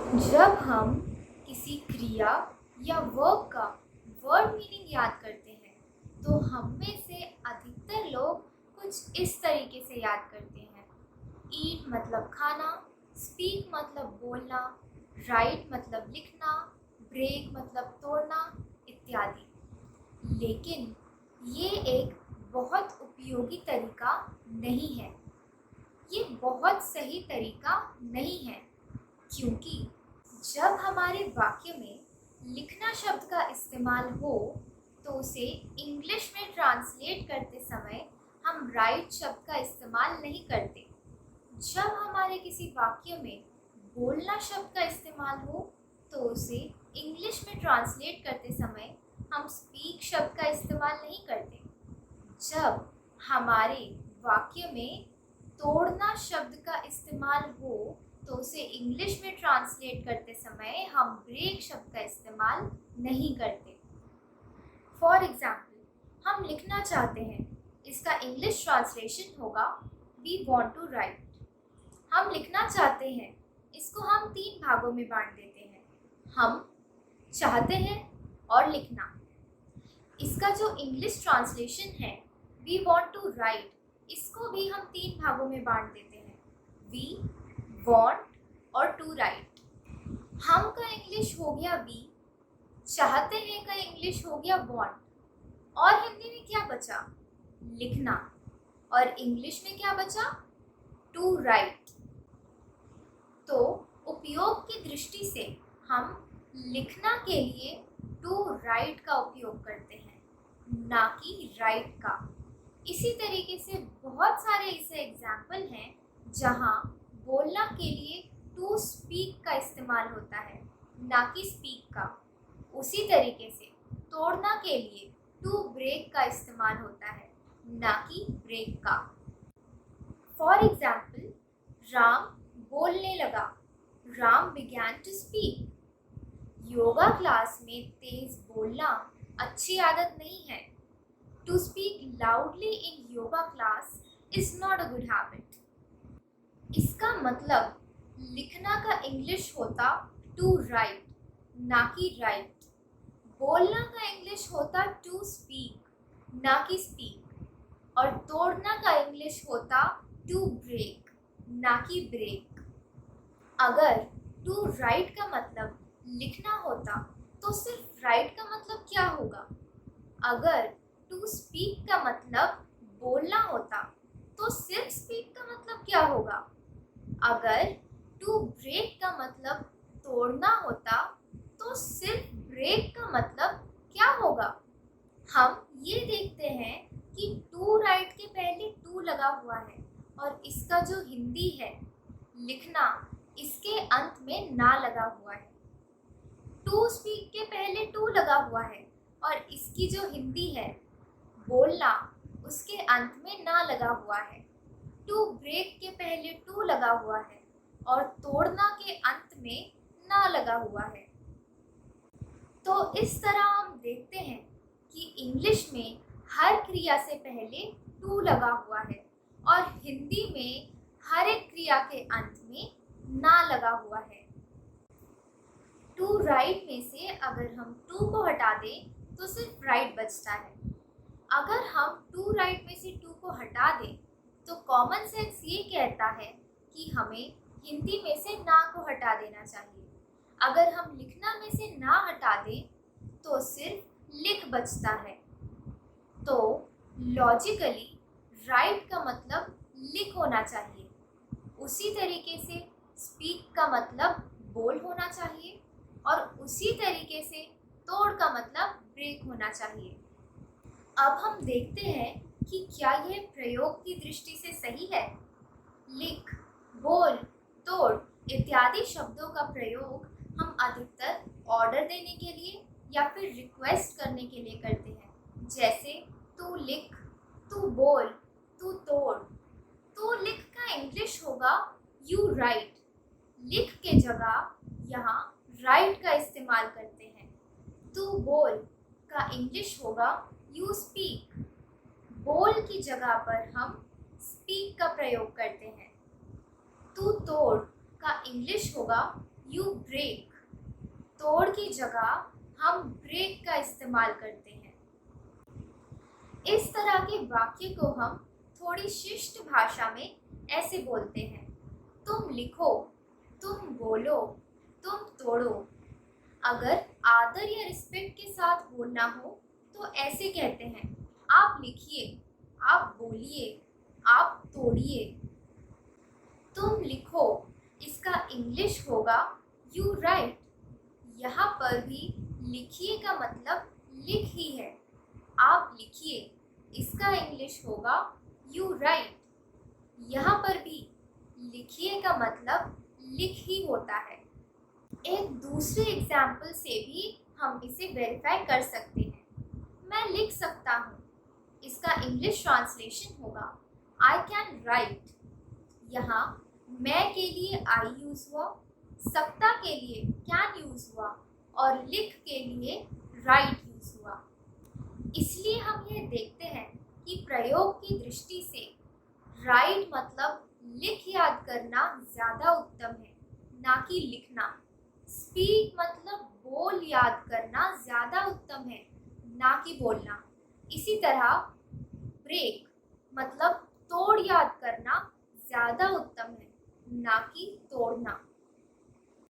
जब हम किसी क्रिया या वर्ब का वर्ड मीनिंग याद करते हैं तो हम में से अधिकतर लोग कुछ इस तरीके से याद करते हैं। ईट मतलब खाना, स्पीक मतलब बोलना, राइट मतलब लिखना, ब्रेक मतलब तोड़ना इत्यादि। लेकिन ये एक बहुत उपयोगी तरीका नहीं है। ये बहुत सही तरीका नहीं है, क्योंकि जब हमारे वाक्य में लिखना शब्द का इस्तेमाल हो तो उसे इंग्लिश में ट्रांसलेट करते समय हम राइट शब्द का इस्तेमाल नहीं करते। जब हमारे किसी वाक्य में बोलना शब्द का इस्तेमाल हो तो उसे इंग्लिश में ट्रांसलेट करते समय हम स्पीक शब्द का इस्तेमाल नहीं करते। जब हमारे वाक्य में तोड़ना शब्द का इस्तेमाल हो तो उसे इंग्लिश में ट्रांसलेट करते समय हम ब्रेक शब्द का इस्तेमाल नहीं करते। फॉर एग्जाम्पल, हम लिखना चाहते हैं, इसका इंग्लिश ट्रांसलेशन होगा वी वॉन्ट टू राइट। हम लिखना चाहते हैं, इसको हम 3 भागों में बांट देते हैं, हम चाहते हैं और लिखना। इसका जो इंग्लिश ट्रांसलेशन है वी वॉन्ट टू राइट, इसको भी हम 3 भागों में बांट देते हैं, वी वॉन्ट और टू राइट। हम का इंग्लिश हो गया वी, चाहते हैं का इंग्लिश हो गया वॉन्ट, और हिंदी में क्या बचा? लिखना। और इंग्लिश में क्या बचा? To write. तो उपयोग की दृष्टि से हम लिखना के लिए टू राइट का उपयोग करते हैं, ना कि राइट का। इसी तरीके से बहुत सारे ऐसे एग्जाम्पल हैं जहाँ बोलना के लिए टू स्पीक का इस्तेमाल होता है, ना कि स्पीक का। उसी तरीके से तोड़ना के लिए टू ब्रेक का इस्तेमाल होता है, ना कि ब्रेक का। फॉर एग्जाम्पल, राम बोलने लगा, Ram began to speak। Yoga class में तेज बोलना अच्छी आदत नहीं है। To speak loudly in yoga class is not a good habit। इसका मतलब लिखना का इंग्लिश होता to write, ना कि write। बोलना का इंग्लिश होता to speak, ना कि speak। और तोड़ना का इंग्लिश होता to break, ना कि break। अगर to write का मतलब लिखना होता तो सिर्फ write का मतलब क्या होगा? अगर टू स्पीक का मतलब बोलना होता तो सिर्फ स्पीक का मतलब क्या होगा? अगर टू ब्रेक का मतलब तोड़ना होता तो सिर्फ ब्रेक का मतलब क्या होगा? हम ये देखते हैं कि टू राइट के पहले टू लगा हुआ है और इसका जो हिंदी है लिखना, इसके अंत में ना लगा हुआ है। टू स्पीक के पहले टू लगा हुआ है और इसकी जो हिंदी है बोलना, उसके अंत में ना लगा हुआ है। टू ब्रेक के पहले टू लगा हुआ है और तोड़ना के अंत में ना लगा हुआ है। तो इस तरह हम देखते हैं कि इंग्लिश में हर क्रिया से पहले टू लगा हुआ है और हिंदी में हर एक क्रिया के अंत में ना लगा हुआ है। टू राइट में से अगर हम टू को हटा दें तो सिर्फ राइट बचता है। अगर हम टू राइट में से टू को हटा दें तो कॉमन सेंस ये कहता है कि हमें हिंदी में से ना को हटा देना चाहिए। अगर हम लिखना में से ना हटा दें तो सिर्फ लिख बचता है। तो लॉजिकली राइट का मतलब लिख होना चाहिए। उसी तरीके से स्पीक का मतलब बोल होना चाहिए और उसी तरीके से तोड़ का मतलब ब्रेक होना चाहिए। अब हम देखते हैं कि क्या यह प्रयोग की दृष्टि से सही है। लिख, बोल, तोड़ इत्यादि शब्दों का प्रयोग हम अधिकतर ऑर्डर देने के लिए या फिर रिक्वेस्ट करने के लिए करते हैं, जैसे तू लिख, तू बोल, तू तोड़। तू लिख का इंग्लिश होगा यू राइट। लिख के जगह यहाँ राइट का इस्तेमाल करते हैं। तू बोल का इंग्लिश होगा यू स्पीक। बोल की जगह पर हम स्पीक का प्रयोग करते हैं। तू तोड़ का इंग्लिश होगा यू ब्रेक। तोड़ की जगह हम ब्रेक का इस्तेमाल करते हैं। इस तरह के वाक्य को हम थोड़ी शिष्ट भाषा में ऐसे बोलते हैं, तुम लिखो, तुम बोलो, तुम तोड़ो। अगर आदर या रिस्पेक्ट के साथ बोलना हो तो ऐसे कहते हैं, आप लिखिए, आप बोलिए, आप तोड़िए। तुम लिखो, इसका इंग्लिश होगा यू राइट। यहाँ पर भी लिखिए का मतलब लिख ही है। आप लिखिए, इसका इंग्लिश होगा यू राइट। यहाँ पर भी लिखिए का मतलब लिख ही होता है। एक दूसरे एग्जाम्पल से भी हम इसे वेरीफाई कर सकते हैं। मैं लिख सकता हूँ, इसका इंग्लिश ट्रांसलेशन होगा आई कैन राइट। यहाँ मैं के लिए आई यूज हुआ, सकता के लिए कैन यूज हुआ और लिख के लिए राइट यूज हुआ। इसलिए हम ये देखते हैं कि प्रयोग की दृष्टि से राइट मतलब लिख याद करना ज़्यादा उत्तम है, ना कि लिखना। स्पीक मतलब बोल याद करना ज़्यादा उत्तम है, ना कि बोलना। इसी तरह ब्रेक मतलब तोड़ याद करना ज़्यादा उत्तम है, ना कि तोड़ना।